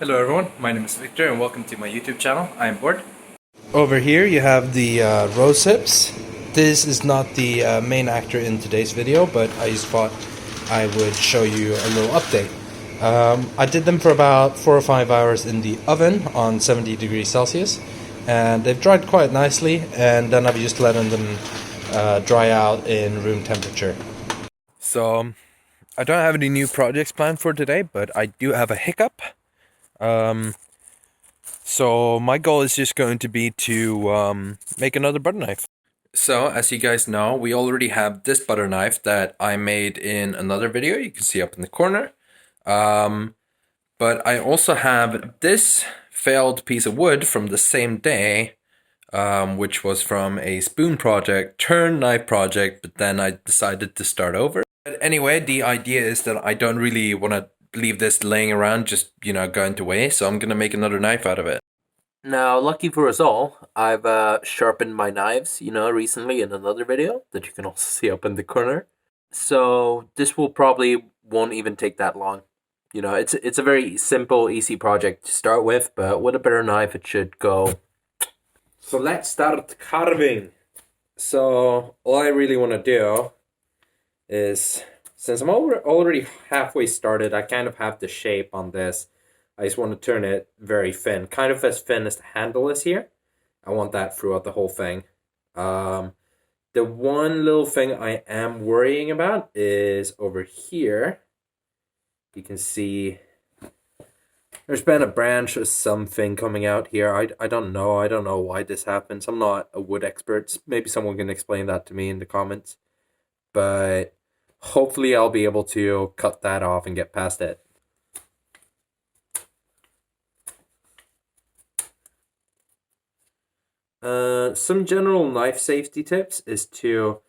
Hello everyone, my name is Victor and welcome to my YouTube channel. I am Bored. Over here you have the rose hips. This is not the main actor in today's video, but I just thought I would show you a little update. I did them for about 4 or 5 hours in the oven on 70 degrees Celsius, and they've dried quite nicely, and then I've just letting them dry out in room temperature. So I don't have any new projects planned for today, but I do have a hiccup. So my goal is just going to be to make another butter knife. So as you guys know, we already have this butter knife that I made in another video. You can see up in the corner. But I also have this failed piece of wood from the same day, which was from a spoon project turned knife project, but then I decided to start over. But anyway, the idea is that I don't really want to leave this laying around just, going to waste, so I'm gonna make another knife out of it. Now, lucky for us all, I've sharpened my knives, recently in another video that you can also see up in the corner. So this will probably won't even take that long. It's a very simple, easy project to start with, but with a better knife, it should go. So let's start carving. So all I really want to do is, since I'm already halfway started, I kind of have the shape on this. I just want to turn it very thin, kind of as thin as the handle is here. I want that throughout the whole thing. The one little thing I am worrying about is over here. You can see there's been a branch or something coming out here. I don't know. I don't know why this happens. I'm not a wood expert. Maybe someone can explain that to me in the comments. But hopefully I'll be able to cut that off and get past it. Some general knife safety tips is to,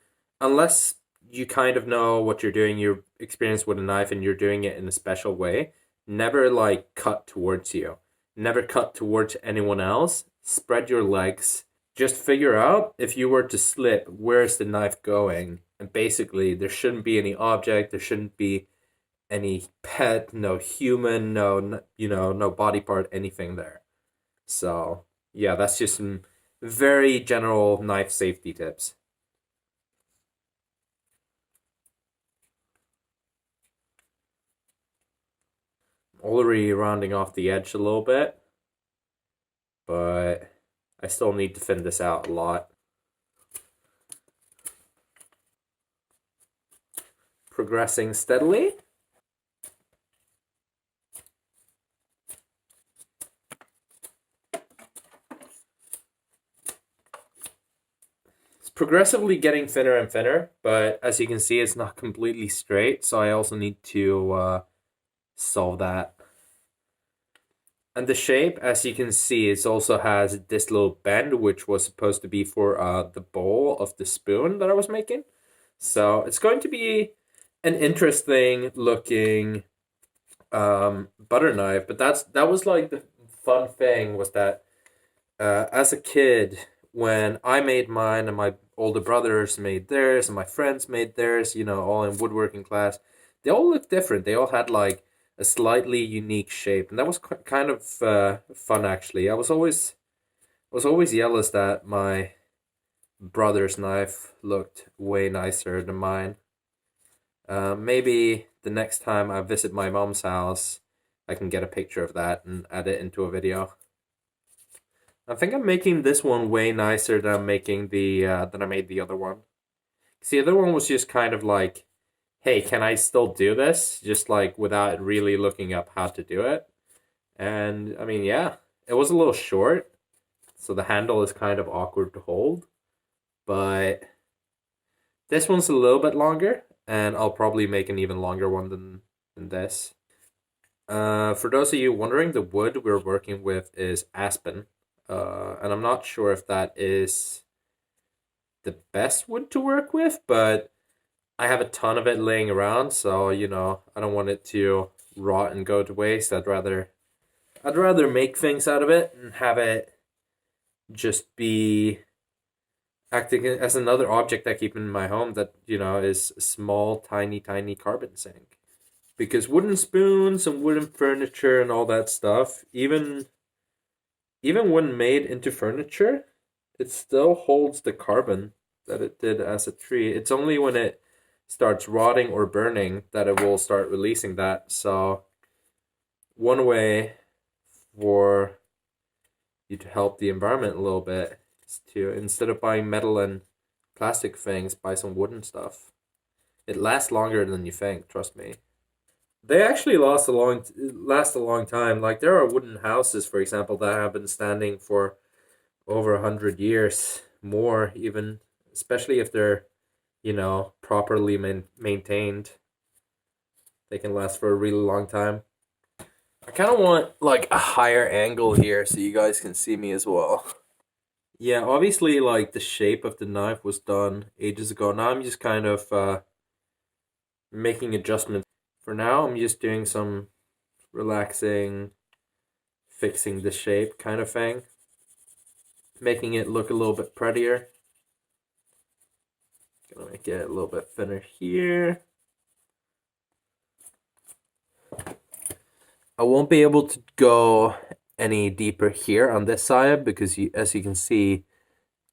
unless you kind of know what you're doing, you're experienced with a knife and you're doing it in a special way, never cut towards you. Never cut towards anyone else. Spread your legs. Just figure out, if you were to slip, where's the knife going? And basically, there shouldn't be any object, there shouldn't be any pet, no human, no body part, anything there. So, yeah, that's just some very general knife safety tips. Already rounding off the edge a little bit, but I still need to thin this out a lot. Progressing steadily. Progressively getting thinner and thinner, but as you can see, it's not completely straight, so I also need to solve that. And the shape, as you can see, it also has this little bend, which was supposed to be for the bowl of the spoon that I was making. So it's going to be an interesting looking butter knife, but that was like the fun thing, was that as a kid, when I made mine and my older brothers made theirs and my friends made theirs, all in woodworking class, they all looked different. They all had like a slightly unique shape, and that was kind of fun actually. I was always jealous that my brother's knife looked way nicer than mine. Maybe the next time I visit my mom's house, I can get a picture of that and add it into a video. I think I'm making this one way nicer than I'm making than I made the other one. See, the other one was just kind of like, hey, can I still do this? Just like without really looking up how to do it. And I mean, yeah, it was a little short, so the handle is kind of awkward to hold. But this one's a little bit longer, and I'll probably make an even longer one than this. For those of you wondering, the wood we're working with is aspen. And I'm not sure if that is the best wood to work with, but I have a ton of it laying around, so I don't want it to rot and go to waste. I'd rather make things out of it and have it just be acting as another object I keep in my home that is a small, tiny carbon sink. Because wooden spoons and wooden furniture and all that stuff, even when made into furniture, it still holds the carbon that it did as a tree. It's only when it starts rotting or burning that it will start releasing that. So one way for you to help the environment a little bit is to, instead of buying metal and plastic things, buy some wooden stuff. It lasts longer than you think, trust me. They actually last a long time. Like, there are wooden houses, for example, that have been standing for over 100 years, more even, especially if they're, properly maintained. They can last for a really long time. I kind of want like a higher angle here so you guys can see me as well. Yeah, obviously, like, the shape of the knife was done ages ago. Now I'm just kind of making adjustments. For now, I'm just doing some relaxing, fixing the shape kind of thing, making it look a little bit prettier. Gonna make it a little bit thinner here. I won't be able to go any deeper here on this side because, as you can see,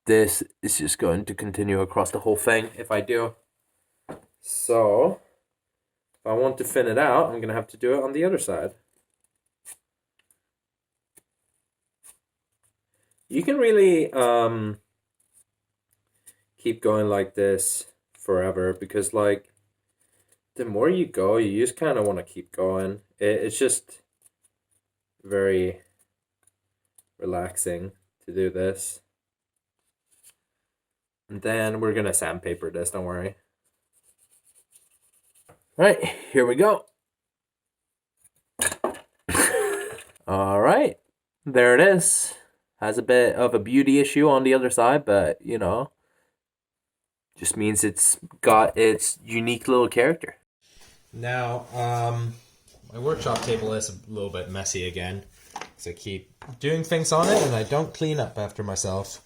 this is just going to continue across the whole thing if I do. So if I want to thin it out, I'm going to have to do it on the other side. You can really keep going like this forever because, like, the more you go, you just kind of want to keep going. It's just very relaxing to do this. And then we're going to sandpaper this, don't worry. Right, here we go. All right, there it is. Has a bit of a beauty issue on the other side, but, just means it's got its unique little character. Now, my workshop table is a little bit messy again, because I keep doing things on it and I don't clean up after myself.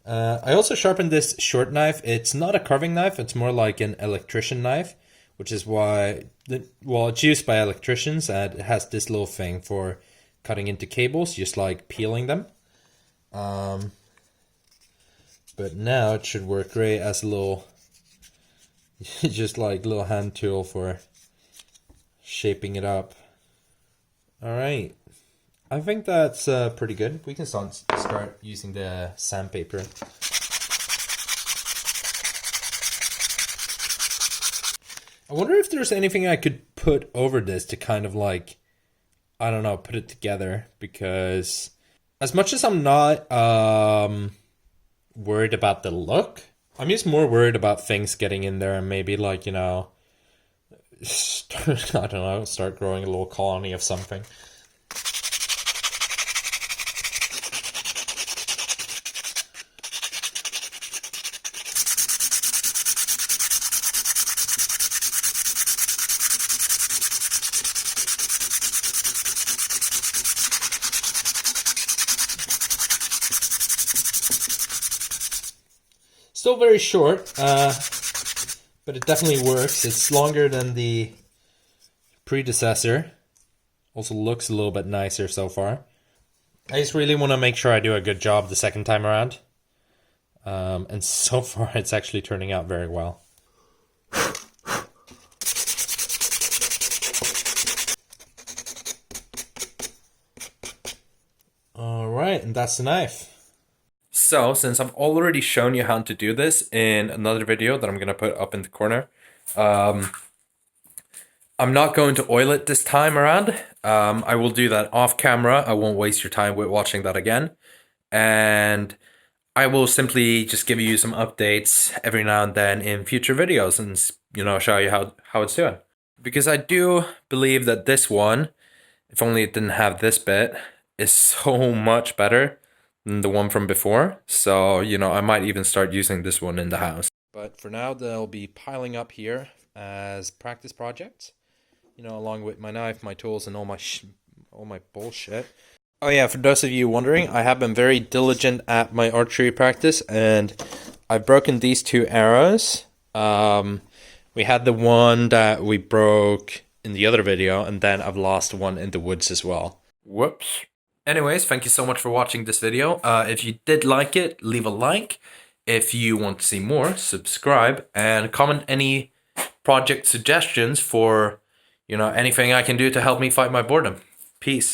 I also sharpened this short knife. It's not a carving knife, it's more like an electrician knife, which is why, it's used by electricians, and it has this little thing for cutting into cables, just like peeling them. But now it should work great as a little, just like little hand tool for shaping it up. All right, I think that's pretty good. We can start using the sandpaper. I wonder if there's anything I could put over this to kind of like, I don't know, put it together, because as much as I'm not worried about the look, I'm just more worried about things getting in there and maybe, like, I don't know, start growing a little colony of something. Still very short, but it definitely works. It's longer than the predecessor. Also looks a little bit nicer so far. I just really want to make sure I do a good job the second time around. And so far it's actually turning out very well. Alright, and that's the knife. So, since I've already shown you how to do this in another video that I'm going to put up in the corner, I'm not going to oil it this time around. I will do that off camera. I won't waste your time with watching that again. And I will simply just give you some updates every now and then in future videos and, show you how it's doing. Because I do believe that this one, if only it didn't have this bit, is so much better than the one from before. So, I might even start using this one in the house. But for now, they'll be piling up here as practice projects. Along with my knife, my tools, and all my bullshit. Oh yeah, for those of you wondering, I have been very diligent at my archery practice, and I've broken these two arrows. We had the one that we broke in the other video, and then I've lost one in the woods as well. Whoops. Anyways, thank you so much for watching this video. If you did like it, leave a like. If you want to see more, subscribe, and comment any project suggestions for, anything I can do to help me fight my boredom. Peace.